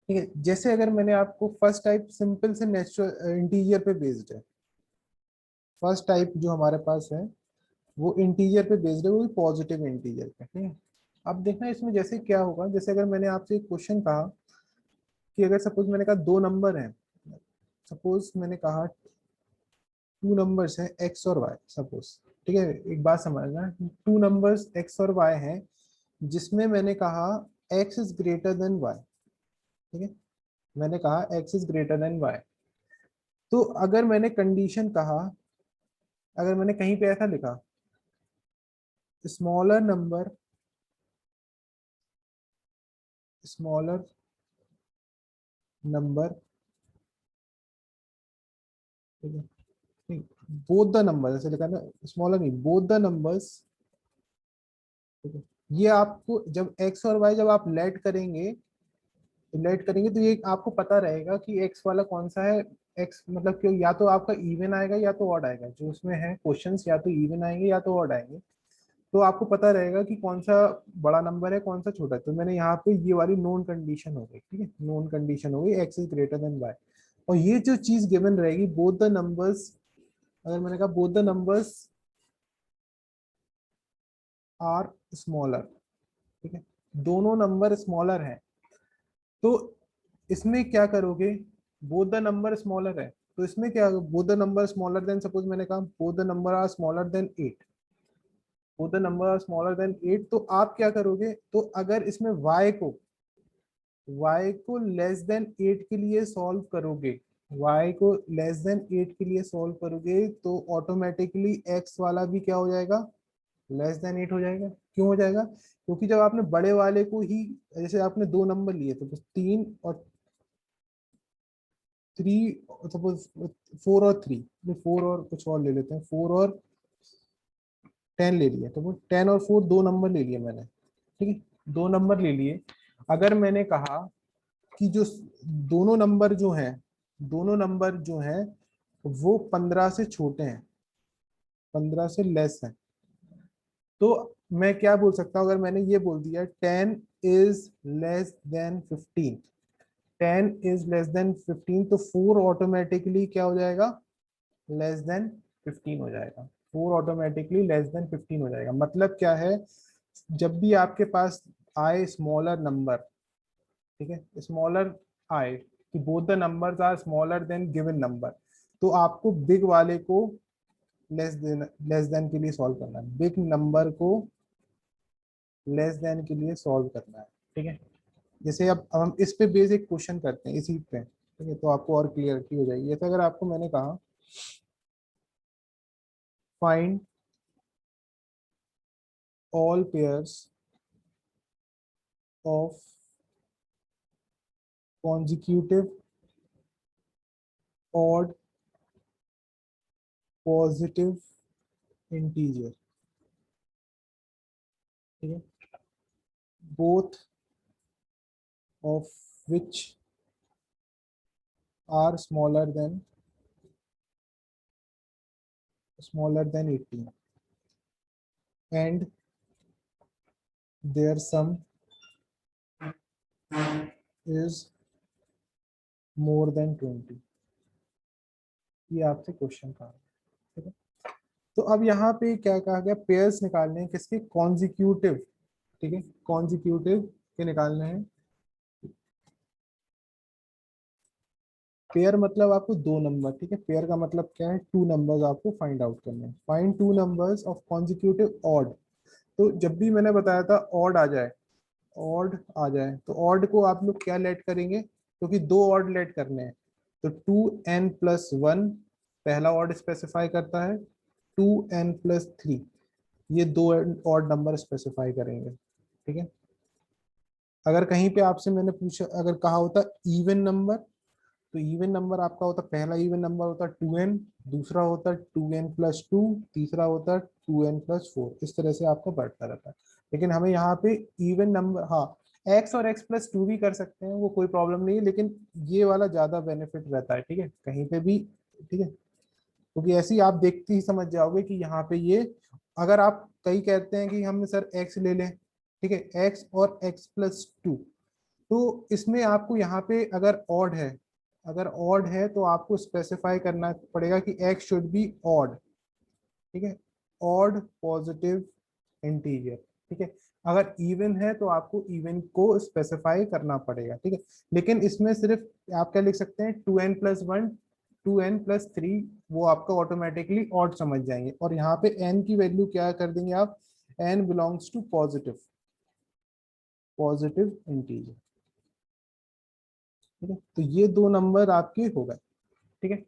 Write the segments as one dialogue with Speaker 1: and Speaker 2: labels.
Speaker 1: ठीक है। जैसे अगर मैंने आपको फर्स्ट टाइप सिंपल से नेचुरल इंटीजर पे बेस्ड है, फर्स्ट टाइप जो हमारे पास है वो इंटीजर पे बेस्ड है, वो भी पॉजिटिव इंटीजर पे। ठीक है। अब देखना इसमें जैसे क्या होगा, जैसे अगर मैंने आपसे एक क्वेश्चन कहा कि अगर सपोज मैंने कहा दो नंबर हैं, सपोज मैंने कहा टू नंबर्स हैं एक्स और वाई सपोज। ठीक है, एक बात समझना, टू नंबर्स एक्स और वाई हैं जिसमें मैंने कहा x is greater than y. ठीक है, मैंने कहा x is greater than y. तो अगर मैंने कंडीशन कहा, अगर मैंने कहीं पे ऐसा लिखा स्मॉलर नंबर, स्मॉलर नंबर, ठीक है, बोथ द नंबर ऐसे लिखा ना, स्मॉलर नहीं, बोथ द नंबर्स। ठीक है, ये आपको जब एक्स और वाई जब आप लेट करेंगे, लेट करेंगे तो ये आपको पता रहेगा कि एक्स वाला कौन सा है। एक्स मतलब क्यों, या तो आपका इवन आएगा या तो ऑड आएगा, जो उसमें है क्वेश्चंस या तो इवन आएंगे या तो ऑड आएंगे। तो आपको पता रहेगा कि कौन सा बड़ा नंबर है कौन सा छोटा है। तो मैंने यहाँ पे ये वाली नोन कंडीशन हो गई। ठीक है, नोन कंडीशन हो गई x is greater than y. और ये जो चीज गिवन रहेगी बोथ द नंबर्स, अगर मैंने कहा both the numbers are smaller, ठीक है, दोनों नंबर स्मॉलर हैं, तो इसमें क्या करोगे, बोथ द नंबर स्मॉलर है तो इसमें क्या, both the number smaller than, suppose मैंने कहा both the number are smaller than 8, both the number are smaller than 8, तो आप क्या करोगे, तो अगर इसमें y को लेस देन 8 के लिए सॉल्व करोगे, y को लेस देन 8 के लिए सॉल्व करोगे तो ऑटोमेटिकली x वाला भी क्या हो जाएगा, लेस देन 8 हो जाएगा। क्यों हो जाएगा, क्योंकि जब आपने बड़े वाले को ही, जैसे आपने दो नंबर लिए तो बस 3 और 3, सपोज 4 और 3, 4 और कुछ और ले लेते हैं, 4 और 10 ले लिया, तो वो 10 और 4 दो नंबर ले लिए मैंने। ठीक है, दो नंबर ले लिए। अगर मैंने कहा कि जो दोनों नंबर जो हैं, दोनों नंबर जो हैं वो 15 से छोटे हैं, 15 से लेस हैं, तो मैं क्या बोल सकता हूँ, अगर मैंने ये बोल दिया 10 is less than 15, 10 is less than 15, तो 4 ऑटोमेटिकली क्या हो जाएगा, लेस देन 15 हो जाएगा। 4 ऑटोमेटिकली लेस देन 15 हो जाएगा। मतलब क्या है, जब भी आपके पास आए स्मॉलर नंबर, ठीक है, स्मॉलर आए कि both the numbers are smaller than given number, तो आपको बिग वाले को लेस देन के लिए सॉल्व करना है, बिग नंबर को लेस देन के लिए सॉल्व करना है। ठीक है, जैसे अब हम इस पे बेसिक क्वेश्चन करते हैं इसी पे, ठीक है, तो आपको और क्लियरिटी हो जाएगी। जैसे अगर आपको मैंने कहा find all pairs of consecutive odd positive integer, ठीक है, both of which are smaller than 18 and their sum is more than 20। ये आपसे क्वेश्चन कहा है, ठीक है। तो अब यहाँ पे क्या कहा गया, पेयर्स निकालने हैं किसके, कॉन्जिक्यूटिव, ठीक है, कॉन्जिक्यूटिव के निकालने हैं। पेयर मतलब आपको दो नंबर, ठीक है, पेयर का मतलब क्या है, टू नंबर्स आपको फाइंड आउट करने हैं। Find two numbers of consecutive odd, तो जब भी मैंने बताया था ऑड आ जाए, ऑड आ जाए तो ऑड को आप लोग क्या लेट करेंगे, क्योंकि दो ऑड लेट करने हैं, तो 2n+1 पहला ऑड स्पेसिफाई करता है, 2n+3 ये दो ऑड नंबर स्पेसिफाई करेंगे। ठीक है, अगर कहीं पे आपसे मैंने पूछा, अगर कहा होता इवन नंबर, तो इवन नंबर आपका होता, पहला इवन नंबर होता 2n, दूसरा होता 2n+2, तीसरा होता 2n+4, इस तरह से आपका बढ़ता रहता है। लेकिन हमें यहाँ पे इवन नंबर, हाँ x और x+2 भी कर सकते हैं, वो कोई प्रॉब्लम नहीं है, लेकिन ये वाला ज्यादा बेनिफिट रहता है। ठीक है, कहीं पे भी, ठीक है, क्योंकि ऐसे ही आप देखते ही समझ जाओगे कि यहाँ पे ये, अगर आप कई कहते हैं कि हम सर x ले लें, ठीक है, x और x+2, तो इसमें आपको यहाँ पे अगर ऑड है तो आपको स्पेसिफाई करना पड़ेगा कि x शुड बी ऑड, ठीक है, ऑड पॉजिटिव इंटीजर, ठीक है। अगर इवन है तो आपको इवन को स्पेसिफाई करना पड़ेगा, ठीक है। लेकिन इसमें सिर्फ आप क्या लिख सकते हैं, 2n+1 2n+3, वो आपका ऑटोमेटिकली ऑड समझ जाएंगे। और यहाँ पे n की वैल्यू क्या कर देंगे आप, n belongs to positive positive integer, ठीक है। तो ये दो नंबर आपके हो गए, ठीक है।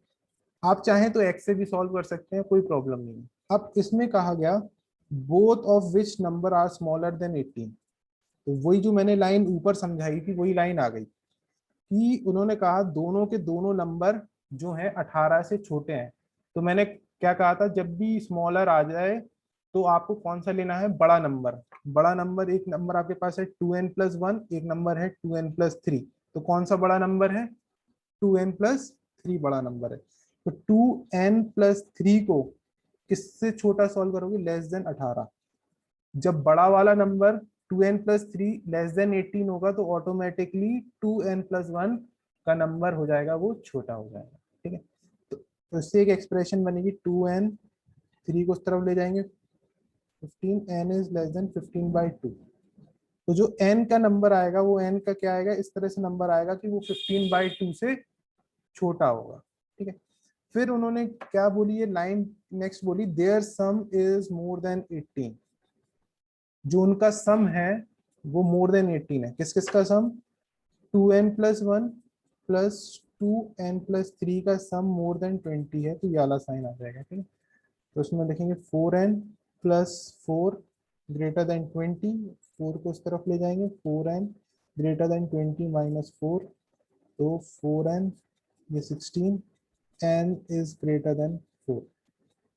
Speaker 1: आप चाहें तो x से भी सॉल्व कर सकते हैं, कोई प्रॉब्लम नहीं है। अब इसमें कहा गया both of which number are smaller than 18, तो वही जो मैंने लाइन ऊपर समझाई थी वही लाइन आ गई कि उन्होंने कहा दोनों के दोनों नंबर जो हैं 18 से छोटे हैं। तो मैंने क्या कहा था, जब भी स्मॉलर आ जाए तो आपको कौन सा लेना है, बड़ा नंबर। बड़ा नंबर, एक नंबर आपके पास है 2n+1, एक नंबर है 2n+3, तो कौन सा बड़ा नंबर है, 2n+3 बड़ा नंबर है। तो 2n+3 को किससे छोटा सॉल्व करोगे, लेस देन 18। जब बड़ा वाला नंबर 2n+3 लेस देन 18 होगा तो ऑटोमेटिकली 2n+1 का नंबर हो जाएगा वो छोटा हो जाएगा, ठीक है। तो इससे एक एक्सप्रेशन बनेगी, 2n, 3 को उस तरफ ले जाएंगे 15, n इज लेस देन 15/2। तो जो n का नंबर आएगा वो n का क्या आएगा, इस तरह से नंबर आएगा कि वो 15/2 से छोटा होगा, ठीक है। फिर उन्होंने क्या बोली, ये लाइन नेक्स्ट बोली, their sum is more than 18, जो उनका सम है वो मोर देन 18 है। किस किस का सम, 2n+1 प्लस 2n+3 का सम मोर देन 20 है, तो ये वाला साइन आ जाएगा, ठीक है। तो उसमें लिखेंगे 4n+4 ग्रेटर देन 20, 4 को उस तरफ ले जाएंगे, 4n ग्रेटर देन 20 -4, तो 4n, ये 16, n is greater then 4।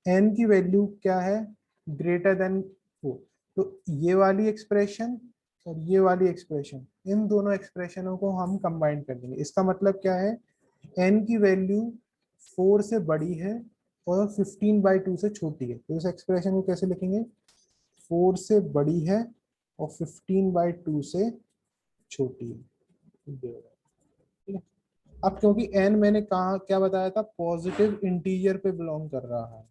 Speaker 1: n की वैल्यू क्या है, ग्रेटर देन 4। तो ये वाली एक्सप्रेशन और ये वाली एक्सप्रेशन, इन दोनों एक्सप्रेशनों को हम कंबाइन कर देंगे। इसका मतलब क्या है, n की वैल्यू 4 से बड़ी है और 15/2 से छोटी है, तो इस एक्सप्रेशन को कैसे लिखेंगे, 4 से बड़ी है और 15/2 से छोटी है, ठीक है। अब क्योंकि n मैंने कहा क्या बताया था, पॉजिटिव इंटीजर पे बिलोंग कर रहा है,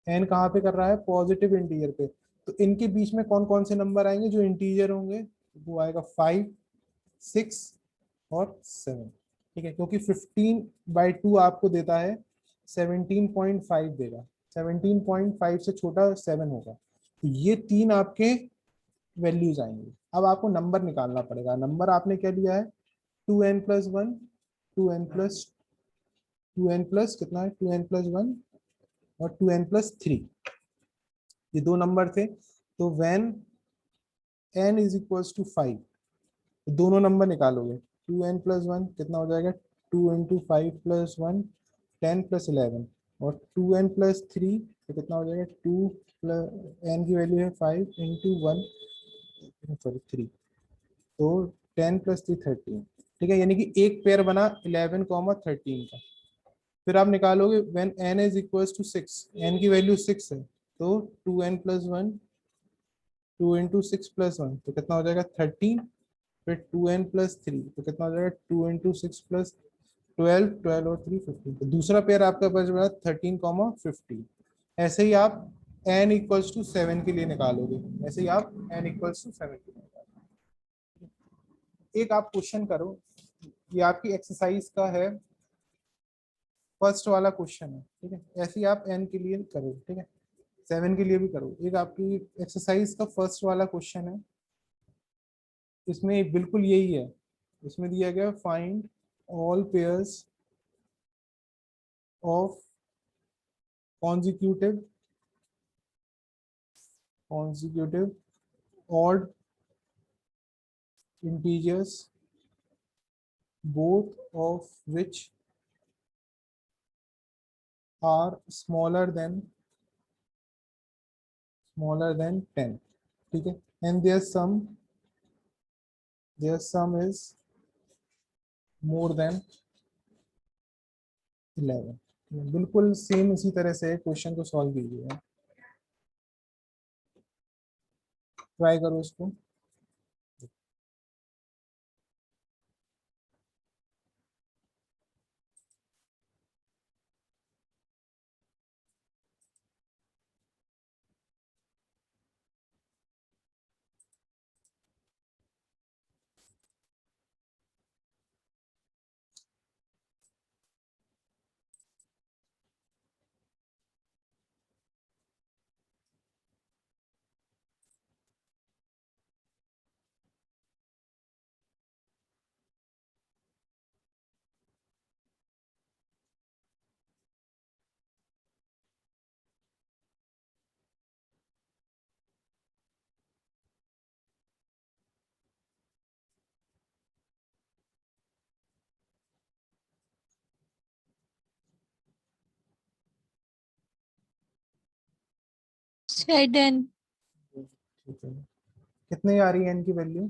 Speaker 1: एन कहाँ पे कर रहा है, पॉजिटिव इंटीजर पे, तो इनके बीच में कौन कौन से नंबर आएंगे जो इंटीजर होंगे, वो आएगा 5, 6 और 7, ठीक है। क्योंकि 15/2 आपको देता है 17.5 देगा, 17.5 से छोटा 7 होगा, तो ये तीन आपके वैल्यूज आएंगे। अब आपको नंबर निकालना पड़ेगा। नंबर आपने क्या लिया है, 2n+1, 2n+ 2n+ कितना है, 2n+1 और 2n+3, ये दो नंबर थे। तो when n is equals to 5, दोनों नंबर निकालोगे, 2n+1 कितना हो जाएगा, 2 × 5 + 1, 10 + 11, और 2n+3 तो कितना हो जाएगा, 2 n की वैल्यू है 5 × 1 सॉरी 3, तो 10 + 3 13, ठीक है। यानी कि एक पेयर बना 11, 13 का। फिर आप निकालोगे when n is equals to 6, n की वैल्यू 6 है, तो 2n+1, 2 × 6 + 1 तो कितना हो जाएगा 13, फिर 2n+3 तो कितना हो जाएगा 2 × 6 + 12, 12 और 3 15, तो दूसरा पेयर आपका बच रहा 13, 15। ऐसे ही आप n=7 के लिए निकालोगे, ऐसे ही आप n=7 के लिए निकालोगे। एक आप क्वेश्चन करो, ये आपकी एक्सरसाइज का है, फर्स्ट वाला क्वेश्चन है, ठीक है। ऐसे ही आप n के लिए करो, ठीक है, 7 के लिए भी करो। एक आपकी एक्सरसाइज का फर्स्ट वाला क्वेश्चन है, इसमें बिल्कुल यही है। इसमें दिया गया find all pairs of consecutive odd integers both of which are smaller than 10, ठीक है, and their sum is more than 11। बिल्कुल सेम इसी तरह से क्वेश्चन को सॉल्व कीजिए, ट्राई करो इसको।
Speaker 2: Sir done.
Speaker 1: ठीक है, कितने आ रही है n की वैल्यू?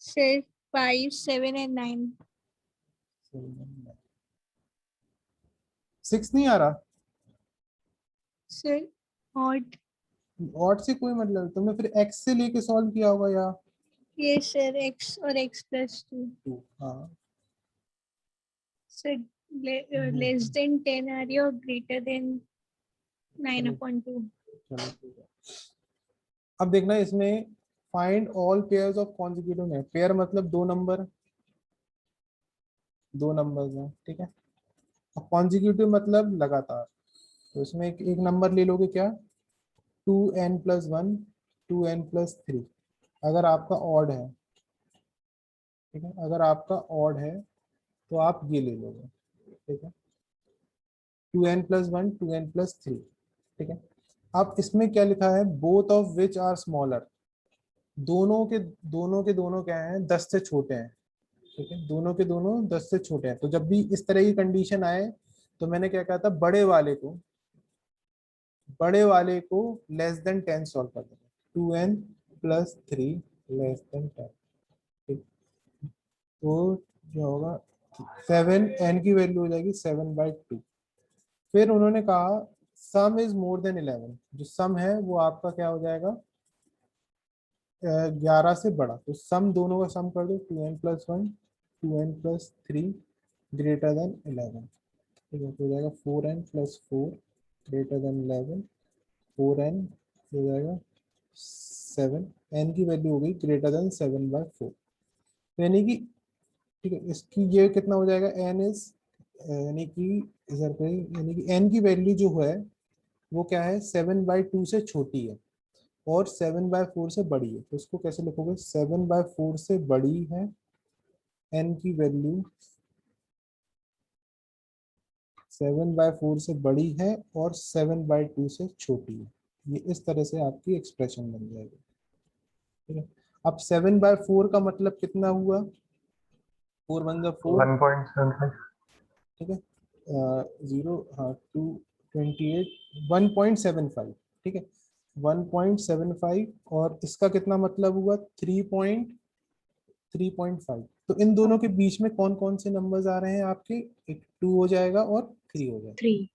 Speaker 2: Sir 5, 7 and 9।
Speaker 1: 6 नहीं आ रहा?
Speaker 2: Sir odd.
Speaker 1: ऑड से कोई मतलब, तुमने फिर x से लेके सॉल्व किया होगा या
Speaker 2: ये सर x और x plus 2।
Speaker 1: 2? हाँ
Speaker 2: सर लेस देन 10 आ रही है और ग्रेटर देन 9/2।
Speaker 1: चलो ठीक है। अब देखना इसमें find all pairs of consecutive है। पेयर मतलब दो नंबर, दो नंबर्स हैं, ठीक है। और कॉन्जिक्यूटिव मतलब लगातार। तो इसमें एक नंबर ले लोगे क्या, 2n+1, 2n+3। अगर आपका ऑड है, ठीक है, अगर आपका ऑड है तो आप ये ले लोगे, ठीक है, 2n+1, 2n+3, ठीक है। अब इसमें क्या लिखा है, both of which are smaller. दोनों क्या हैं, 10 से छोटे हैं, ठीक है, दोनों के दोनों 10 से छोटे हैं। तो जब भी इस तरह की कंडीशन आए तो मैंने क्या कहा था, बड़े वाले को लेस देन 10 सॉल्व कर देना, 2n+3 लेस देन 10, ठीक। तो जो होगा 7, n की वैल्यू हो जाएगी 7/2। फिर उन्होंने कहा सम इज मोर देन 11, जो सम है वो आपका क्या हो जाएगा, 11 से बड़ा। तो सम दोनों का सम कर दो, 2n+1, 2n+3 ग्रेटर देन 11, ठीक है। तो हो जाएगा 4n+4 ग्रेटर देन 11, 4n हो जाएगा 7, n की वैल्यू हो गई ग्रेटर देन 7/4। यानी कि, ठीक है, इसकी ये कितना हो जाएगा, n इज, यानी कि इधर पे, यानी कि n की वैल्यू जो है वो क्या है, 7/2 से छोटी है और 7/4 से बड़ी है। तो इसको कैसे लिखोगे, 7/4 से बड़ी है n की वैल्यू, 7/4 से बड़ी है और 7/2 से छोटी है। ये इस तरह से आपकी एक्सप्रेशन बन जाएगी, ठीक है। अब 7/4 का मतलब कितना हुआ, 4 × 1 = 4,
Speaker 3: 1.75।
Speaker 1: ठीक है, 0, हाँ, 228, 1.75, ठीक है, 1.75। और इसका कितना मतलब हुआ, 3.5। तो इन दोनों के बीच में कौन कौन से नंबर्स आ रहे हैं आपके, एक 2 हो जाएगा और 3 हो जाएगा।
Speaker 2: 3।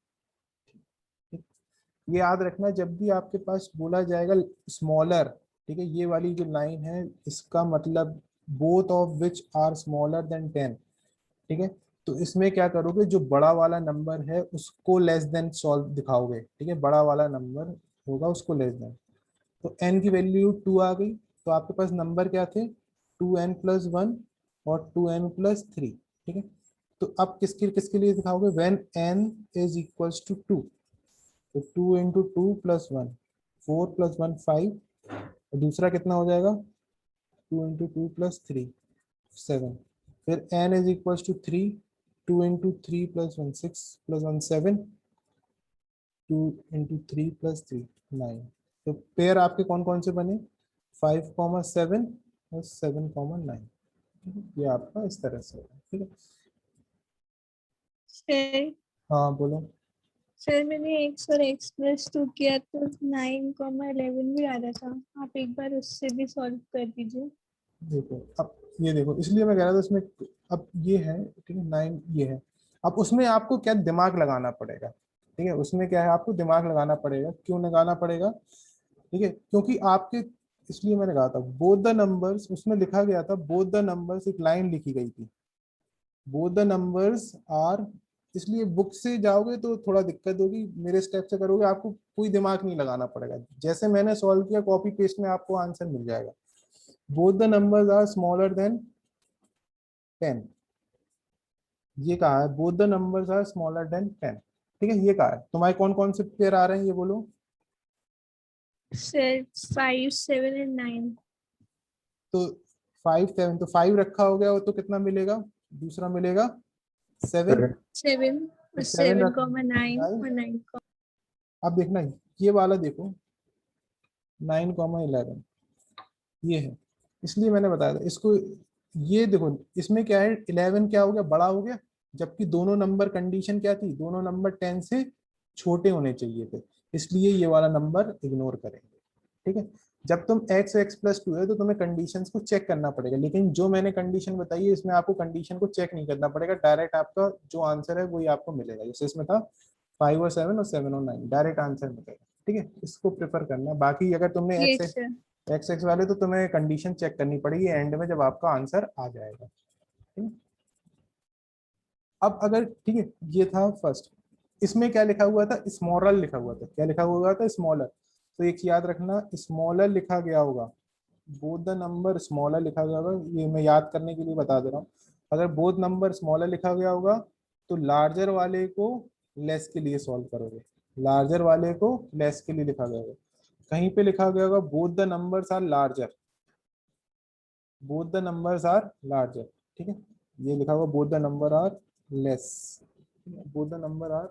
Speaker 1: ये याद रखना, जब भी आपके पास बोला जाएगा स्मॉलर, ठीक है, ये वाली जो लाइन है इसका मतलब both of which are smaller than 10, ठीक है। तो इसमें क्या करोगे, जो बड़ा वाला नंबर है उसको लेस देन सॉल्व दिखाओगे, ठीक है, बड़ा वाला नंबर होगा उसको लेस देन। तो n की वैल्यू 2 आ गई, तो आपके पास नंबर क्या थे, 2n+1 और 2n+3, ठीक है। तो अब किसके किसके लिए दिखाओगे, when n is equals to 2। तो 2 × 2 + 1, 4 + 1 5, और दूसरा कितना हो जाएगा, 2 × 2 + 3 7। फिर n इज इक्वल्स टू 3, 2 × 3 + 1 6 + 1 7, 2 × 3 + 3 9। तो पेयर आपके कौन कौन से बने, 5, 7 और 7, 9, ये आपका इस तरह से होगा, ठीक है।
Speaker 2: सर
Speaker 1: हाँ बोलो।
Speaker 2: सर मैंने x और x plus 2 किया तो 9,11 भी आ रहा था। आप एक बार उससे भी सॉल्व कर दीजिए।
Speaker 1: देखो अब, ये देखो, इसलिए मैं कह रहा था इसमें, अब ये है, ठीक है, 9 ये है। अब उसमें आपको क्या दिमाग लगाना पड़ेगा, ठीक है, उसमें क्या है, आपको दिमाग लगाना पड़ेगा। क्यों लगाना पड़ेगा, ठीक है, क्योंकि आपके, इसलिए मैंने कहा था बोथ द नंबर्स, उसमें लिखा गया था बोथ द नंबर्स, एक लाइन लिखी गई थी, बोथ द नंबर्स आर। इसलिए बुक से जाओगे तो थोड़ा दिक्कत होगी, मेरे स्टेप से करोगे आपको कोई दिमाग नहीं लगाना पड़ेगा, जैसे मैंने सॉल्व किया कॉपी पेस्ट में आपको आंसर मिल जाएगा। Both the numbers are smaller than 10, ये कहा है, both the numbers are smaller than 10, ठीक है, ये कहा है। तुम्हारे कौन कौन से पेयर आ रहे हैं ये बोलो।
Speaker 2: Sir 5, 7 and 9।
Speaker 1: तो 5, 7, तो 5 रखा हो गया, वो तो कितना मिलेगा, दूसरा मिलेगा 7।
Speaker 2: 7 और
Speaker 1: तो 7 रख
Speaker 2: 7,9
Speaker 1: 9।
Speaker 2: और 9।
Speaker 1: अब देखना ये वाला देखो, 9, 11, ये है, इसलिए मैंने बताया था इसको। ये देखो, इसमें क्या है, 11 क्या हो गया, बड़ा हो गया, जबकि दोनों नंबर कंडीशन क्या थी, दोनों नंबर 10 से छोटे होने चाहिए थे। इसलिए ये वाला नंबर इग्नोर करेंगे। ठीक है, जब तुम x+2 है तो तुम्हें कंडीशंस को चेक करना पड़ेगा, लेकिन जो मैंने कंडीशन बताई है इसमें आपको कंडीशन को चेक नहीं करना पड़ेगा, डायरेक्ट आपका जो आंसर है वही आपको मिलेगा। जैसे इसमें था 5 और 7 और 7 और 9, डायरेक्ट आंसर मिलेगा। ठीक है, इसको प्रेफर करना। बाकी अगर तुमने
Speaker 2: ये
Speaker 1: एक्स
Speaker 2: सर।
Speaker 1: एक्स वाले तो तुम्हें कंडीशन चेक करनी पड़ेगी एंड में जब आपका आंसर आ जाएगा। ठीक है? अब अगर, ठीक है, ये था फर्स्ट। इसमें क्या लिखा हुआ था, स्मॉलर लिखा हुआ था। क्या लिखा हुआ था, स्मॉलर। तो एक याद रखना, स्मॉलर लिखा गया होगा, बोथ द नंबर स्मॉलर लिखा गया होगा, ये मैं याद करने के लिए बता दे रहा हूँ। अगर बोथ नंबर स्मॉलर लिखा गया होगा तो लार्जर वाले को लेस के लिए सॉल्व करोगे, लार्जर वाले को लेस के लिए लिखा गया होगा। कहीं पे लिखा गया होगा both the numbers are larger, both the numbers are larger. ठीक है, ये लिखा हुआ both the number are less, both the number are,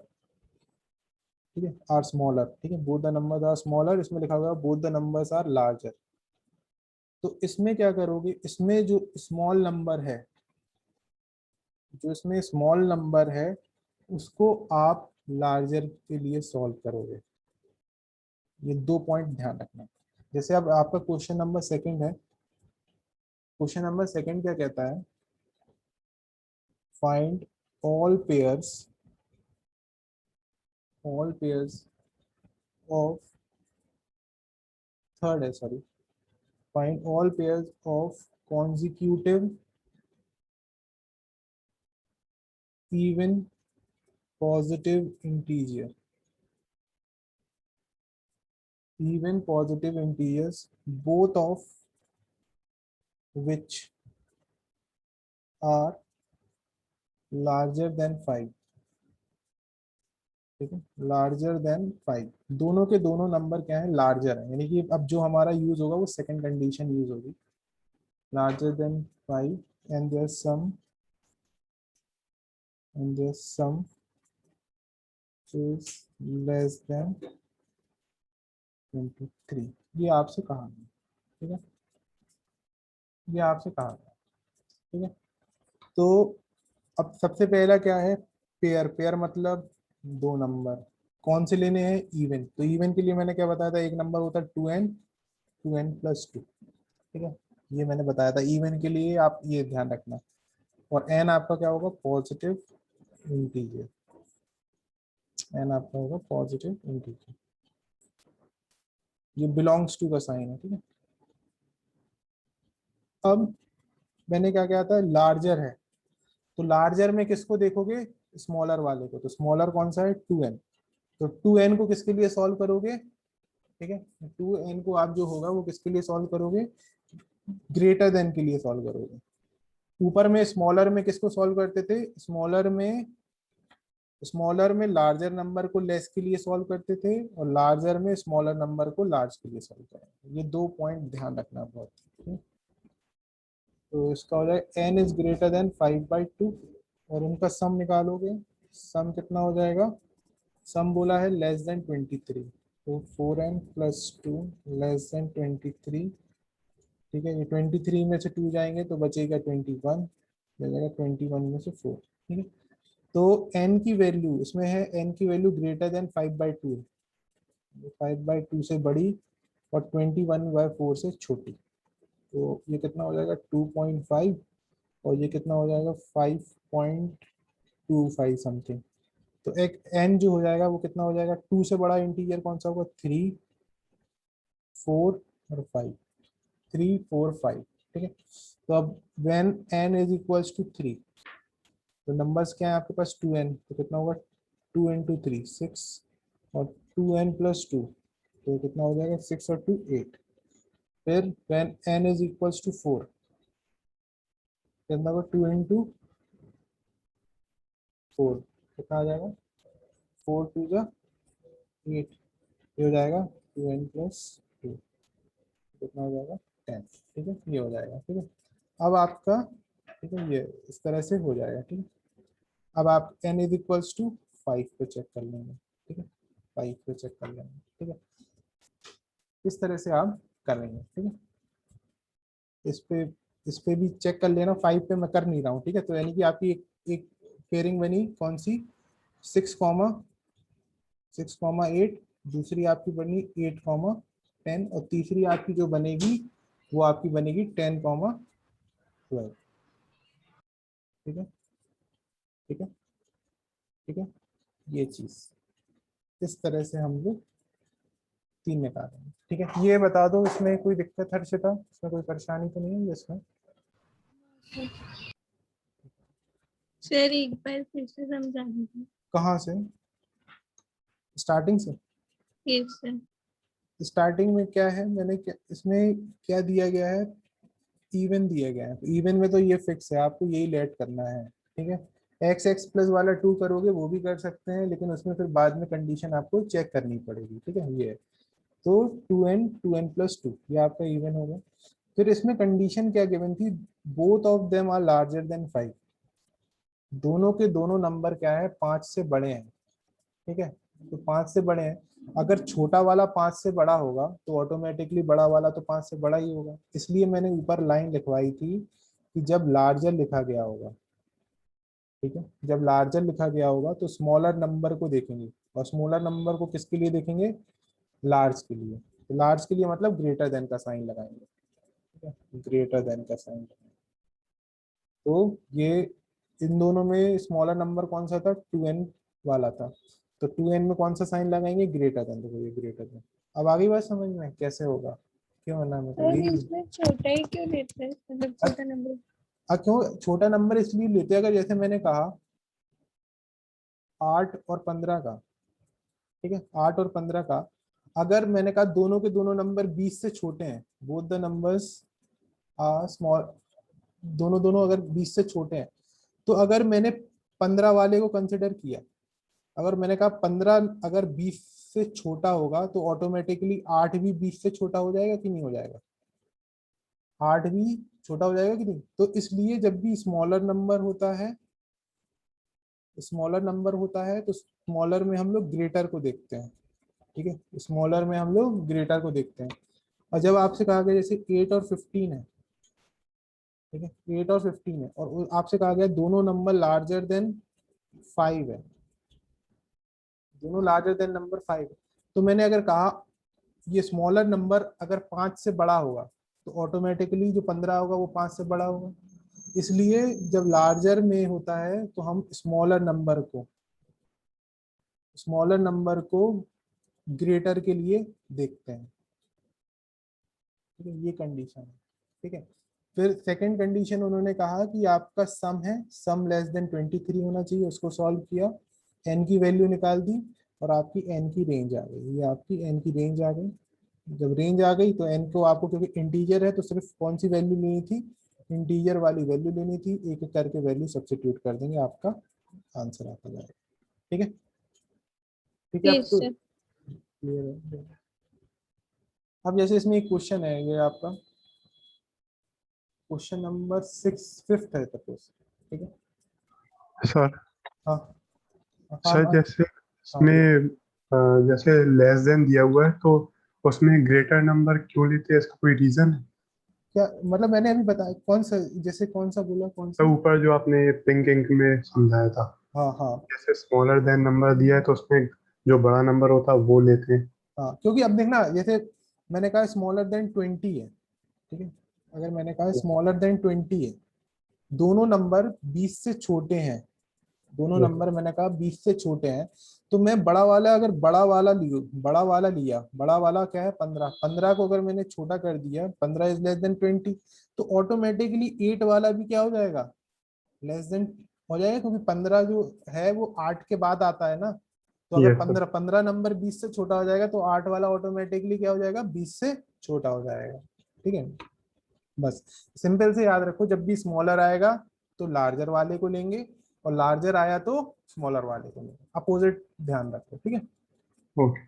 Speaker 1: ठीक है, आर स्मॉलर। ठीक है, both the numbers are smaller, इसमें लिखा हुआ both the numbers are larger. तो इसमें क्या करोगे, इसमें जो स्मॉल नंबर है, जो इसमें स्मॉल नंबर है उसको आप लार्जर के लिए सॉल्व करोगे। ये 2 पॉइंट ध्यान रखना। जैसे अब आपका क्वेश्चन नंबर सेकंड है, क्वेश्चन नंबर सेकंड क्या कहता है, find all pairs of, third है sorry, find all pairs of consecutive even positive integer, even positive integers both of which are larger than 5। ठीक है, लार्जर देन 5, दोनों के दोनों नंबर क्या है, लार्जर है, यानी कि अब जो हमारा यूज होगा वो सेकंड कंडीशन यूज होगी, larger than 5 and their sum is less than 23। ये आपसे कहा गया। ठीक है, ये आपसे कहा गया। ठीक है, तो अब सबसे पहला क्या है, पेयर। पेयर मतलब दो नंबर। कौन से लेने हैं, इवन। तो इवन के लिए मैंने क्या बताया था, एक नंबर होता है 2n+2। ठीक है, ये मैंने बताया था इवन के लिए, आप ये ध्यान रखना। और n आपका क्या होगा, पॉजिटिव इंटीजर। n आपका होगा पॉजिटिव इंटीजर, ये बिलोंग्स टू का साइन है। ठीक है, अब मैंने क्या कहा था, लार्जर है, तो लार्जर में किसको देखोगे, स्मॉलर वाले को। तो स्मॉलर कौन सा है, 2n। तो 2n को किसके लिए सॉल्व करोगे, ठीक है, 2n को आप जो होगा वो किसके लिए सॉल्व करोगे, ग्रेटर देन के लिए सॉल्व करोगे। ऊपर में स्मॉलर में किसको सॉल्व करते थे, स्मॉलर में लार्जर नंबर को लेस के लिए सॉल्व करते थे, और लार्जर में स्मॉलर नंबर को लार्ज के लिए सॉल्व करेंगे। ये 2 पॉइंट ध्यान रखना बहुत। ठीक है? तो इसका हो जाएगा n इज ग्रेटर देन 5/2, और इनका सम निकालोगे, सम कितना हो जाएगा, सम बोला है लेस देन 23, तो 4n+2 लेस देन 23। ठीक है, ये 23 में से 2 जाएंगे तो बचेगा 21, बचेगा 21 में से 4। ठीक है, तो n की वैल्यू इसमें है, n की वैल्यू ग्रेटर देन 5/2 है, 5/2 से बड़ी और 21/4 से छोटी। तो ये कितना हो जाएगा 2.5, और ये कितना हो जाएगा 5.25 समथिंग। तो एक n जो हो जाएगा वो कितना हो जाएगा, 2 से बड़ा इंटीजर कौन सा होगा, 3, 4 और 5, 3, 4, 5। ठीक है, तो अब when n is equals to 3, तो नंबर्स क्या है आपके पास, 2n, तो कितना होगा 2 × 3 6, और 2n+2, तो कितना हो जाएगा 6 और 2 8। फिर when n is equals to 4, कितना होगा 2 × 4, कितना आ जाएगा 4 2 जा 8, ये हो जाएगा 2n+2, कितना हो जाएगा 10। ठीक है, ये हो जाएगा। ठीक है, अब आपका, ठीक है, ये इस तरह से हो जाएगा। ठीक है, अब आप n इज इक्वल्स टू 5 पे चेक कर लेंगे। ठीक है, 5 पे चेक कर लेंगे। ठीक है, इस तरह से आप करेंगे। ठीक है, इस पे भी चेक कर लेना, 5 पे मैं कर नहीं रहा हूँ। ठीक है, तो यानी कि आपकी एक पेयरिंग बनी कौन सी, 6, 6, 8 दूसरी आपकी बनी 8,10 और तीसरी आपकी जो बनेगी वो आपकी बनेगी 10,12। ठीक है, ठीक है, ठीक है। ये चीज इस तरह से हम लोग 3 निकालेंगे। ठीक है, ये बता दो इसमें कोई दिक्कत हर्षिता, इसमें कोई परेशानी तो नहीं है इसमें?
Speaker 2: सर एक बार फिर से समझा दीजिए।
Speaker 1: कहाँ से? स्टार्टिंग से?
Speaker 2: Yes sir.
Speaker 1: स्टार्टिंग में क्या है, मैंने क्या इसमें क्या दिया गया है, इवन दिया गया है। तो इवन में तो ये फिक्स है, आपको यही लेट करना है। ठीक है, एक्स एक्स प्लस वाला 2 करोगे वो भी कर सकते हैं, लेकिन उसमें फिर बाद में कंडीशन आपको चेक करनी पड़ेगी। ठीक है, ये है। तो 2n प्लस 2 ये आपका इवन होगा। फिर इसमें कंडीशन क्या गिवन थी, both of them are larger than 5। दोनों के दोनों नंबर क्या है, 5 से बड़े हैं। ठीक है, तो 5 से बड़े हैं। अगर छोटा वाला 5 से बड़ा होगा तो ऑटोमेटिकली बड़ा वाला तो 5 से बड़ा ही होगा। इसलिए मैंने ऊपर लाइन लिखवाई थी कि जब लार्जर लिखा गया होगा, ठीक है, जब लार्जर लिखा गया होगा तो स्मॉलर नंबर को देखेंगे, और स्मॉलर नंबर को किसके लिए देखेंगे, लार्ज के लिए। तो लार्ज के लिए मतलब ग्रेटर देन का साइन लगाएंगे। ठीक है, ग्रेटर देन का साइन लगाएंगे। तो ये इन दोनों में स्मॉलर नंबर कौन सा था, 2n वाला था। तो 2n में कौन सा साइन लगाएंगे, ग्रेटर देन। देखो ये ग्रेटर देन। अब आगे बात समझ में कैसे होगा, क्यों ना, मतलब
Speaker 2: सर
Speaker 1: यही।
Speaker 2: इसमें छोटा ही क्यों लेते हैं, मतलब छोटा नंबर?
Speaker 1: क्यों छोटा नंबर इसलिए लेते हैं, अगर जैसे मैंने कहा 8 और 15 का, ठीक है, 8 और 15 का, अगर मैंने कहा दोनों के दोनों नंबर 20 से छोटे हैं, both the numbers are small, दोनों दोनों अगर 20 से छोटे हैं, तो अगर मैंने 15 वाले को कंसिडर किया, अगर मैंने कहा 15 अगर 20 से छोटा होगा तो ऑटोमेटिकली 8 भी 20 से छोटा हो जाएगा कि नहीं हो जाएगा, 8 भी छोटा हो जाएगा कि नहीं। तो इसलिए जब भी स्मॉलर नंबर होता है तो स्मॉलर में हम लोग ग्रेटर को देखते हैं। ठीक है, स्मॉलर में हम लोग ग्रेटर को देखते हैं। और जब आपसे कहा गया जैसे 8 और 15 है, ठीक है, 8 और 15 है, और आपसे कहा गया दोनों नंबर लार्जर देन 5 है, दोनों लार्जर देन नंबर 5 है, तो मैंने अगर कहा ये स्मॉलर नंबर अगर 5 से बड़ा होगा तो ऑटोमेटिकली जो 15 होगा वो 5 से बड़ा होगा। इसलिए जब लार्जर में होता है तो हम स्मॉलर नंबर को ग्रेटर के लिए देखते हैं। ठीक है, ये कंडीशन है। ठीक है, फिर सेकंड कंडीशन उन्होंने कहा कि आपका सम है, सम लेस देन 23 होना चाहिए, उसको सॉल्व किया, एन की वैल्यू निकाल दी, और आपकी एन की रेंज आ गई। ये आपकी एन की रेंज आ गई। जब रेंज आ गई तो एन को आपको, क्योंकि इंटीजर है तो सिर्फ कौन सी वैल्यू लेनी थी, इंटीजर वाली वैल्यू लेनी थी, एक एक करके वैल्यू सब्स्टिट्यूट कर देंगे, आपका आंसर आता जाएगा। ठीक है, ठीक है, अब
Speaker 2: यस
Speaker 1: तो
Speaker 2: सर।
Speaker 1: क्लियर है। अब जैसे इसमें एक क्वेश्चन है, ये आपका क्वेश्चन नंबर 6 5th है सपोज। ठीक है,
Speaker 3: सर
Speaker 1: हाँ हाँ
Speaker 3: सर
Speaker 1: हाँ
Speaker 3: जैसे
Speaker 1: हाँ, बोलो।
Speaker 3: इसमें जैसे लेस देन दिया हुआ है तो उसमें ग्रेटर नंबर क्यों लेते हैं, इसका कोई रीजन है?
Speaker 1: क्या मतलब, मैंने अभी बताया कौन सा, जैसे कौन सा बोला, कौन
Speaker 3: तो
Speaker 1: सा?
Speaker 3: ऊपर जो आपने पिंक इंक में समझाया था,
Speaker 1: हाँ हाँ
Speaker 3: जैसे स्मॉलर देन नंबर दिया है तो उसमें जो बड़ा नंबर होता है वो लेते हैं।
Speaker 1: हाँ, क्योंकि अब देखना, जैसे मैंने कहा स्मॉलर देन 20 है, ठीक है, अगर मैंने कहा स्मॉलर देन 20 है, दोनों नंबर 20 से छोटे हैं, दोनों
Speaker 3: Yes.
Speaker 1: नंबर मैंने कहा 20 से छोटे हैं, तो मैं बड़ा वाला, अगर बड़ा वाला क्या है 15, 15 को अगर मैंने छोटा कर दिया, 15 इज लेस देन 20, तो ऑटोमेटिकली 8 वाला भी क्या हो जाएगा, लेस देन हो जाएगा, क्योंकि 15 जो है वो 8 के बाद आता है ना। तो अगर
Speaker 3: Yes, sir.
Speaker 1: 15 नंबर 20 से छोटा हो जाएगा तो 8 वाला ऑटोमेटिकली क्या हो जाएगा, 20 से छोटा हो जाएगा। ठीक है, बस सिंपल से याद रखो, जब भी स्मॉलर आएगा तो लार्जर वाले को लेंगे, और लार्जर आया तो स्मॉलर वाले को लेंगे, अपोजिट ध्यान रखो। ठीक है,
Speaker 3: Okay.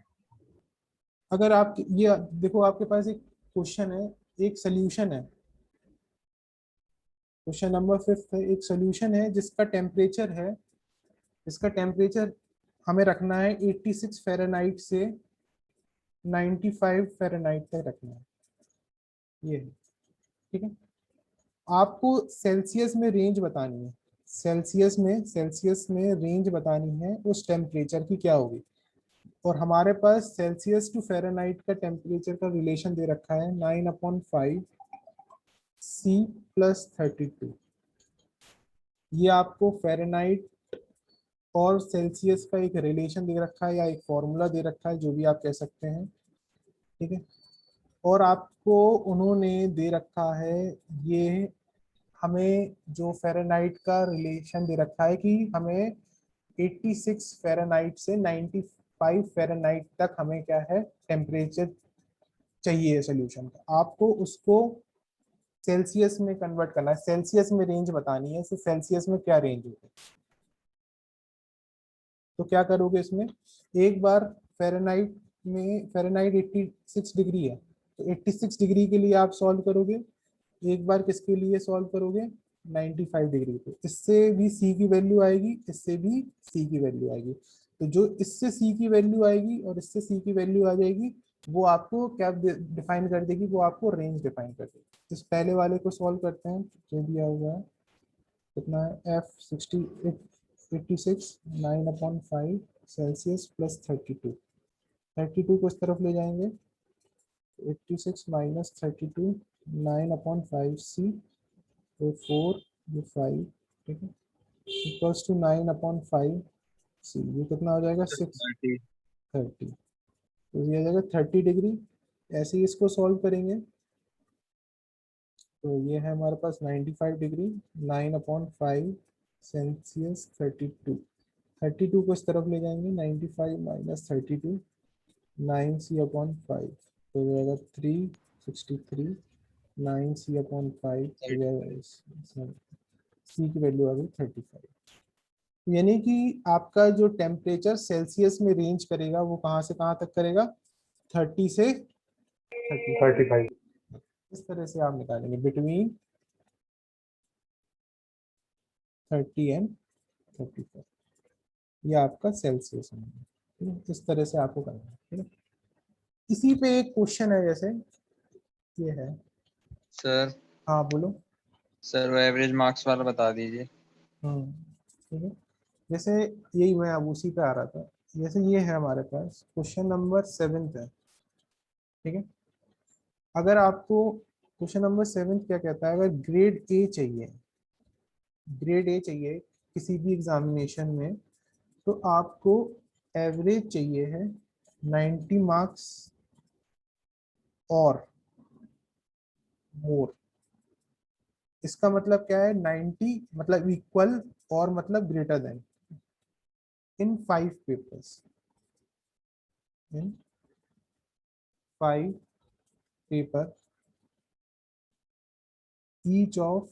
Speaker 1: अगर आप ये देखो, आपके पास एक क्वेश्चन है, एक सोल्यूशन है, क्वेश्चन नंबर 5 है, एक सोल्यूशन है जिसका टेम्परेचर हमें रखना है 86 फ़ारेनहाइट से 95 फ़ारेनहाइट तक रखना है, ये है। ठीक है, आपको सेल्सियस में रेंज बतानी है, सेल्सियस में रेंज बतानी है उस टेम्परेचर की क्या होगी। और हमारे पास सेल्सियस टू फ़ारेनहाइट का टेम्परेचर का रिलेशन दे रखा है 9/5 C + 32। ये आपको फ़ारेनहाइट और सेल्सियस का एक रिलेशन दे रखा है या एक फॉर्मूला दे रखा है, जो भी आप कह सकते हैं, ठीक है। और आपको उन्होंने दे रखा है, ये हमें जो फ़ारेनहाइट का रिलेशन दे रखा है कि हमें 86 फ़ारेनहाइट से 95 फ़ारेनहाइट तक हमें क्या है टेम्परेचर चाहिए सोल्यूशन का। आपको उसको सेल्सियस में कन्वर्ट करना है, सेल्सियस में रेंज बतानी है, सेल्सियस में क्या रेंज होगी। तो क्या करोगे इसमें, एक बार फ़ारेनहाइट में, फ़ारेनहाइट 86 डिग्री है, तो 86 डिग्री के लिए आप सॉल्व करोगे, एक बार किसके लिए सॉल्व करोगे 95 डिग्री पे। इससे भी सी की वैल्यू आएगी, इससे भी सी की वैल्यू आएगी। तो जो इससे सी की वैल्यू आएगी और इससे सी की वैल्यू आ जाएगी, वो आपको क्या डिफाइन कर देगी, वो आपको रेंज डिफाइन कर देगी। इस पहले वाले को सॉल्व करते हैं, जो दिया हुआ है कितना है, एफ 86 9/5 सेल्सियस + 32। 32 को इस तरफ ले जाएंगे, 86 - 32 9/5 C, तो 4 ये 5, ठीक है, इक्वल्स टू 9/5 C। ये कितना हो जाएगा 630, तो ये आ जाएगा 30 डिग्री। ऐसे ही इसको सॉल्व करेंगे, तो ये है हमारे पास 95 डिग्री 9/5 सेल्सियस 32। 32 को इस तरफ ले जाएंगे, 95 - 32 9C/5, तो ये आएगा 363 9C/5, तो ये सी की वैल्यू आ गई 35। यानी कि आपका जो टेम्परेचर सेल्सियस में रेंज करेगा वो कहाँ से कहाँ तक करेगा, 30 से
Speaker 3: 35।
Speaker 1: इस तरह से आप निकालेंगे बिटवीन 30 एंड 35। ये आपका सेल्सियस में, ठीक है, इस तरह से आपको करना है, ठीक है। इसी पे एक क्वेश्चन है, जैसे ये है,
Speaker 4: सर
Speaker 1: हाँ बोलो।
Speaker 4: सर वो एवरेज मार्क्स वाला बता दीजिए।
Speaker 1: ठीक है, जैसे यही मैं अब उसी पे आ रहा था। जैसे ये है हमारे पास क्वेश्चन नंबर 7 है, ठीक है। अगर आपको क्वेश्चन नंबर 7 क्या कहता है, अगर ग्रेड ए चाहिए, ग्रेड ए चाहिए किसी भी एग्जामिनेशन में, तो आपको एवरेज चाहिए है 90 मार्क्स और मोर। इसका मतलब क्या है, 90 मतलब इक्वल और मतलब greater than, in 5 papers, in 5 paper each of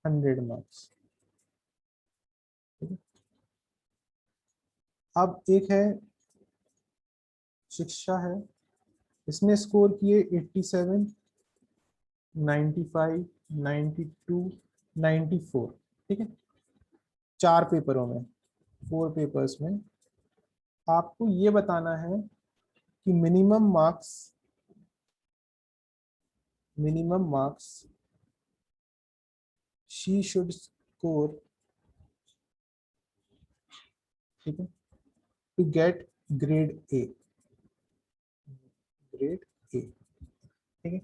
Speaker 1: 100 marks. अब एक है शिक्षा है, इसने स्कोर किए 87 95 92 94, ठीक है, 4 पेपरों में, 4 पेपर्स में। आपको ये बताना है कि minimum marks she should score, ठीक है, to get grade A, grade A, ठीक है।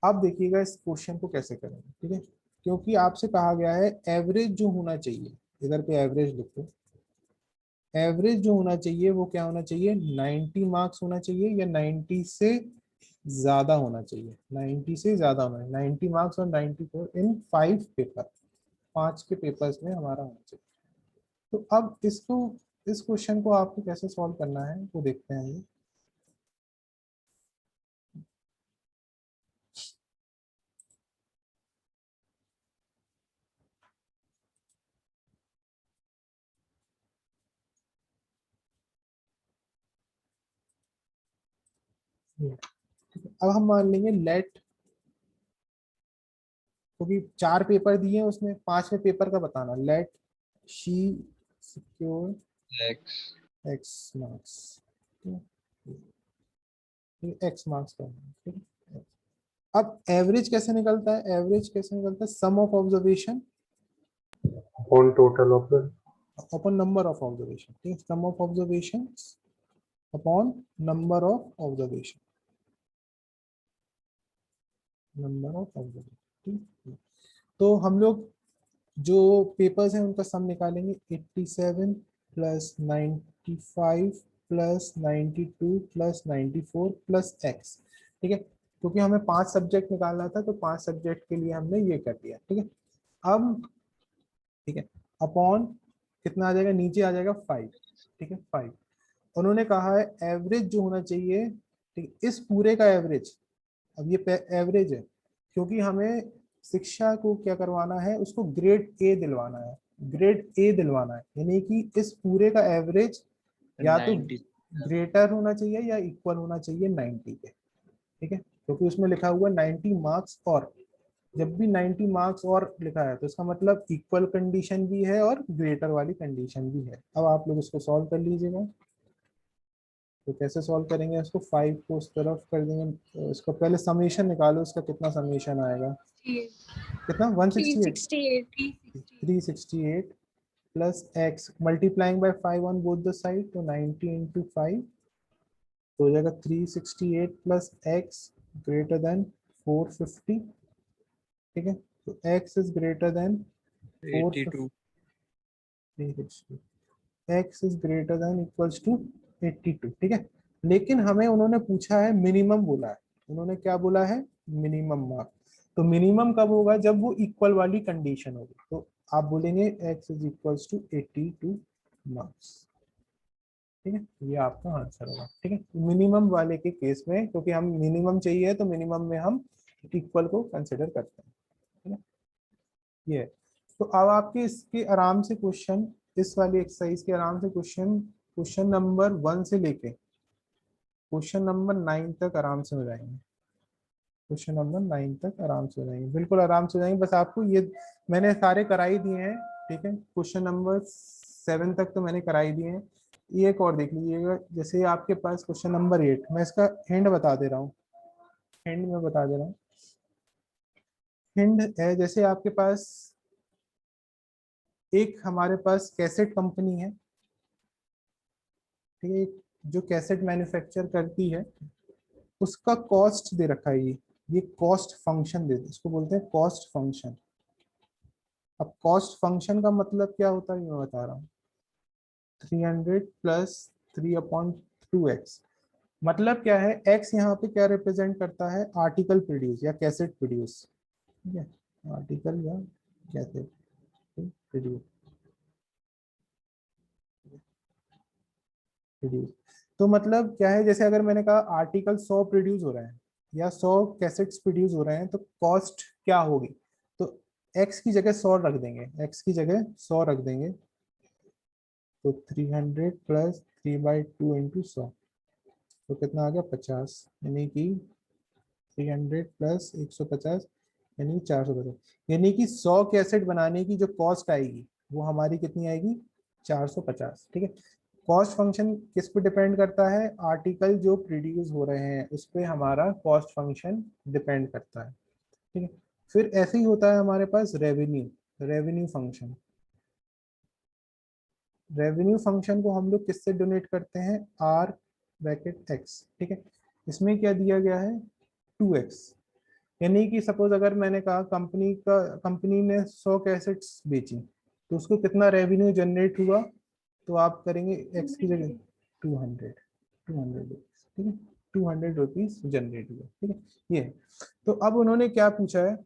Speaker 1: अब देखिएगा इस क्वेश्चन को कैसे करेंगे, ठीक है, क्योंकि आपसे कहा गया है एवरेज जो होना चाहिए, इधर पे एवरेज लिखो, एवरेज जो होना चाहिए वो क्या होना चाहिए, 90 मार्क्स होना चाहिए या 90 से ज्यादा होना चाहिए, 90 से ज्यादा होना है, 90 मार्क्स और 94 इन 5 पेपर, 5 के पेपर्स में हमारा होना चाहिए। तो अब इसको, इस क्वेश्चन को आपको कैसे सॉल्व करना है वो देखते हैं। अब हम मान लेंगे लेट, क्योंकि 4 पेपर दिए हैं उसने, 5वें पेपर का बताना, let she secure
Speaker 4: x
Speaker 1: x marks, x marks का, ठीक है। अब एवरेज कैसे निकलता है, एवरेज कैसे निकलता है, sum of observation
Speaker 3: On total of the
Speaker 1: upon number of observation, ठीक है, sum of observations upon number of observation, number of observation, ठीक है। तो हम लोग जो पेपर्स हैं उनका सम निकालेंगे, 87 plus 95 plus 92 plus 94 plus x, ठीक है, क्योंकि हमें 5 सब्जेक्ट निकालना था तो 5 सब्जेक्ट के लिए हमने ये कर दिया, ठीक है। अब ठीक है, अपॉन कितना आ जाएगा, नीचे आ जाएगा 5, ठीक है 5। उन्होंने कहा है एवरेज जो होना चाहिए, ठीक है, इस पूरे का एवरेज, अब ये एवरेज है क्योंकि हमें शिक्षा को क्या करवाना है, उसको ग्रेड ए दिलवाना है, ग्रेड ए दिलवाना है, यानी कि इस पूरे का एवरेज या तो
Speaker 4: 90।
Speaker 1: ग्रेटर होना चाहिए या इक्वल होना चाहिए 90 के, ठीक है, क्योंकि उसमें लिखा हुआ 90 मार्क्स, और जब भी 90 मार्क्स और लिखा है तो इसका मतलब इक्वल कंडीशन भी है और ग्रेटर वाली कंडीशन भी है। अब आप लोग इसको सॉल्व कर लीजिएगा। तो कैसे सॉल्व करेंगे इसको, 5 को उस तरफ कर देंगे, तो इसका पहले समेशन निकालो, इसका कितना समेशन आएगा, कितना 168, 368 plus x multiplying by 5 on both the side, तो 90 इंटू 5 तो हो जाएगा 368 प्लस एक्स ग्रेटर देन 450, ठीक है, तो x is greater than
Speaker 4: 82।
Speaker 1: 450, x is greater than equals to 82, ठीक है। लेकिन हमें उन्होंने पूछा है मिनिमम बोला है, उन्होंने क्या बोला है, मिनिमम मार्क्स। तो मिनिमम कब होगा, जब वो इक्वल वाली कंडीशन होगी, तो आप बोलेंगे x is equals to 82 marks, ठीक है, ये आपका आंसर होगा, ठीक है। मिनिमम वाले के केस में, क्योंकि हम मिनिमम चाहिए तो मिनिमम में हम इक्वल को कंसिडर करते हैं, ठीक है, ये है। तो अब आपके इसके आराम से क्वेश्चन, इस वाली एक्सरसाइज के आराम से क्वेश्चन, क्वेश्चन नंबर 1 से लेके क्वेश्चन नंबर 9 तक आराम से हो जाएंगे, क्वेश्चन नंबर 9 तक आराम से हो जाएंगे, बिल्कुल आराम से हो जाएंगे। बस आपको ये मैंने सारे करा ही दिए हैं, ठीक है, क्वेश्चन नंबर 7 तक तो मैंने करा ही दिए हैं। ये एक और देख लीजिएगा, जैसे आपके पास क्वेश्चन नंबर 8, मैं इसका हिंट बता दे रहा हूँ, हिंट में बता दे रहा हूँ, हिंट है जैसे आपके पास एक हमारे पास कैसेट कंपनी है, ठीक है, एक जो कैसेट मैन्युफैक्चर करती है, उसका कॉस्ट दे रखा है, ये कॉस्ट फंक्शन दे, इसको बोलते हैं कॉस्ट फंक्शन। अब कॉस्ट फंक्शन का मतलब क्या होता है मैं बता रहा हूँ, 300 प्लस 3/2x, मतलब क्या है, x यहाँ पे क्या रिप्रेजेंट करता है, आर्टिकल प्रोड्यूस या कैसेट प्रोड्यूस, ठीक है, आर्टिकल या कैसेट प्रोड्यूस, प्रोड्यूस। तो मतलब क्या है, जैसे अगर मैंने कहा आर्टिकल 100 प्रोड्यूस हो रहे हैं या 100 कैसेट्स प्रोड्यूस हो रहे हैं, तो कॉस्ट क्या होगी, तो x की जगह 100 रख देंगे, x की जगह 100 रख देंगे, तो 300 प्लस 3/2 इंटू 100, तो कितना आ गया 50, यानी कि 300 प्लस 150 यानी 450, यानी कि 100 कैसेट बनाने की जो कॉस्ट आएगी वो हमारी कितनी आएगी, 450, ठीक है। कॉस्ट फंक्शन किस पे डिपेंड करता है, आर्टिकल जो प्रोड्यूस हो रहे हैं उस पे हमारा कॉस्ट फंक्शन डिपेंड करता है, ठीक है। फिर ऐसे ही होता है हमारे पास revenue, revenue function, revenue function को हम लोग किससे डोनेट करते हैं, आर ब्रैकेट एक्स, ठीक है। इसमें क्या दिया गया है 2x, यानी कि सपोज अगर मैंने कहा कंपनी ने 100 कैसेट्स बेची, तो उसको कितना रेवेन्यू जनरेट हुआ, तो आप करेंगे एक्स की जगह 200, 200 ठीक है, 200 रुपीज जनरेट हुआ, ठीक है, ये है। तो अब उन्होंने क्या पूछा है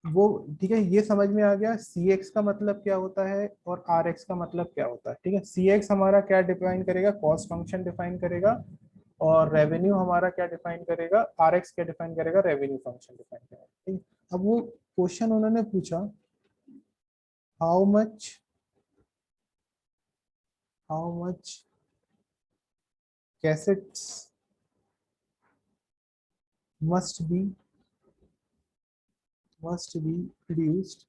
Speaker 1: वो, ठीक है, ये समझ में आ गया सी एक्स का मतलब क्या होता है और आर एक्स का मतलब क्या होता है, ठीक है। सी एक्स हमारा क्या डिफाइन करेगा, कॉस्ट फंक्शन डिफाइन करेगा, और रेवेन्यू हमारा क्या डिफाइन करेगा, आर एक्स क्या डिफाइन करेगा, रेवेन्यू फंक्शन डिफाइन करेगा, ठीक है। अब वो क्वेश्चन उन्होंने पूछा, how much how much cassettes must be produced,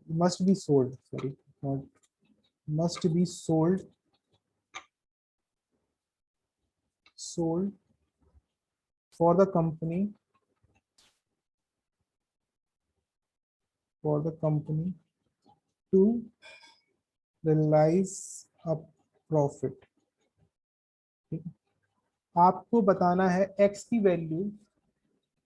Speaker 1: must be sold, sorry, not must be sold for the company, for the company to realise a profit. आपको बताना है x की वैल्यू,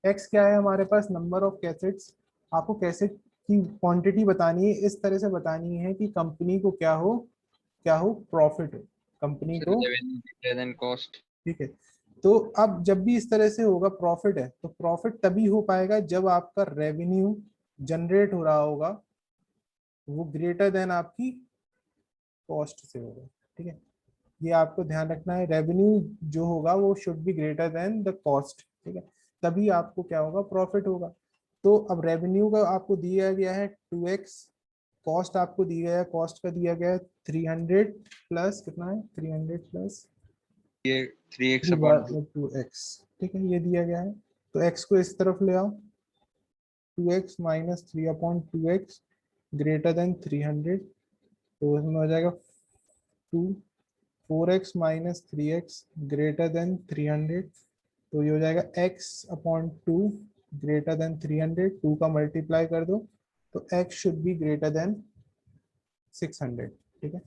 Speaker 1: x क्या है हमारे पास, नंबर ऑफ कैसेट्स। आपको cassette की quantity बतानी है, इस तरह से बतानी है कि कंपनी को क्या हो प्रॉफिट हो कंपनी
Speaker 4: सर
Speaker 1: को।
Speaker 4: Revenue greater than cost.
Speaker 1: ठीक है, तो अब जब भी इस तरह से होगा प्रॉफिट है, तो प्रॉफिट तभी हो पाएगा जब आपका रेवेन्यू जनरेट हो रहा होगा वो ग्रेटर देन आपकी कॉस्ट से होगा। ठीक है, ये आपको ध्यान रखना है, रेवेन्यू जो होगा वो should be greater than the cost. ठीक है, तभी आपको क्या होगा, प्रॉफिट होगा। तो अब रेवेन्यू का आपको दिया गया है 2x, कॉस्ट आपको दिया गया है, कॉस्ट का दिया गया है 300 प्लस कितना है, 300 प्लस
Speaker 4: ये 3x अपॉन 2।
Speaker 1: 2x। ठीक है, ये दिया गया है, तो x को इस तरफ ले आओ, 2x minus 3/2x greater than 300, तो इसमें हो जाएगा 2, 4x minus 3x greater than 300, तो ये हो जाएगा x/2 ग्रेटर देन 300, 2 का मल्टीप्लाई कर दो तो x should be greater than 600। ठीक है,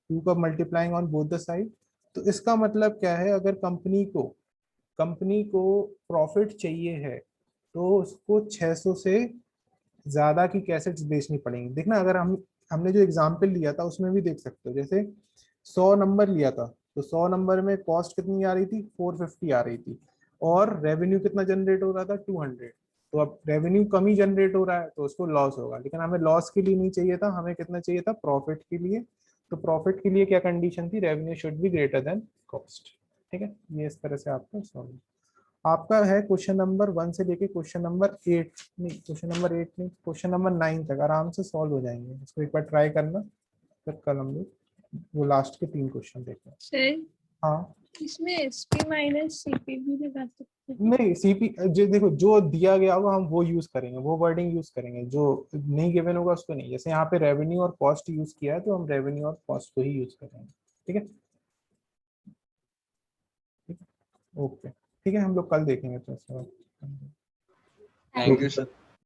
Speaker 1: 2 का multiplying on both the side. तो इसका मतलब क्या है, अगर कंपनी को प्रॉफिट चाहिए है तो उसको 600 से ज्यादा की कैसेट्स बेचनी पड़ेंगी। देखना, अगर हमने जो एग्जाम्पल लिया था उसमें भी देख सकते हो, जैसे 100 नंबर लिया था तो 100 नंबर में कॉस्ट कितनी आ रही थी, 450 आ रही थी, और रेवेन्यू कितना जनरेट हो रहा था, 200। तो अब रेवेन्यू कम ही जनरेट हो रहा है तो उसको लॉस होगा, लेकिन हमें लॉस के लिए नहीं चाहिए था, हमें कितना चाहिए था, प्रॉफिट के लिए। तो प्रॉफिट के लिए क्या कंडीशन थी, revenue should be greater than cost. ठीक है, ये इस तरह से आपका सॉल्व। आपका है क्वेश्चन नंबर 1 से लेके क्वेश्चन नंबर 8, नहीं क्वेश्चन नंबर 8 नहीं, क्वेश्चन नंबर 9 तक आराम से सॉल्व हो जाएंगे। इसको एक बार ट्राई करना, फिर कल हम लोग वो लास्ट के 3 क्वेश्चन देखते हैं।
Speaker 2: सर
Speaker 1: हाँ,
Speaker 2: इसमें SP माइनस CP भी लगा सकते हैं।
Speaker 1: नहीं सीपी जो देखो, जो दिया गया होगा हम वो यूज करेंगे, वो वर्डिंग यूज करेंगे, जो नहीं गिवन होगा उसको नहीं। जैसे यहाँ पे रेवेन्यू और कॉस्ट यूज किया है तो हम रेवेन्यू और कॉस्ट को ही यूज करेंगे। ठीक है, ठीक है, ओके, ठीक है, हम लोग कल देखेंगे तो इसके बाद।
Speaker 4: Thank you sir.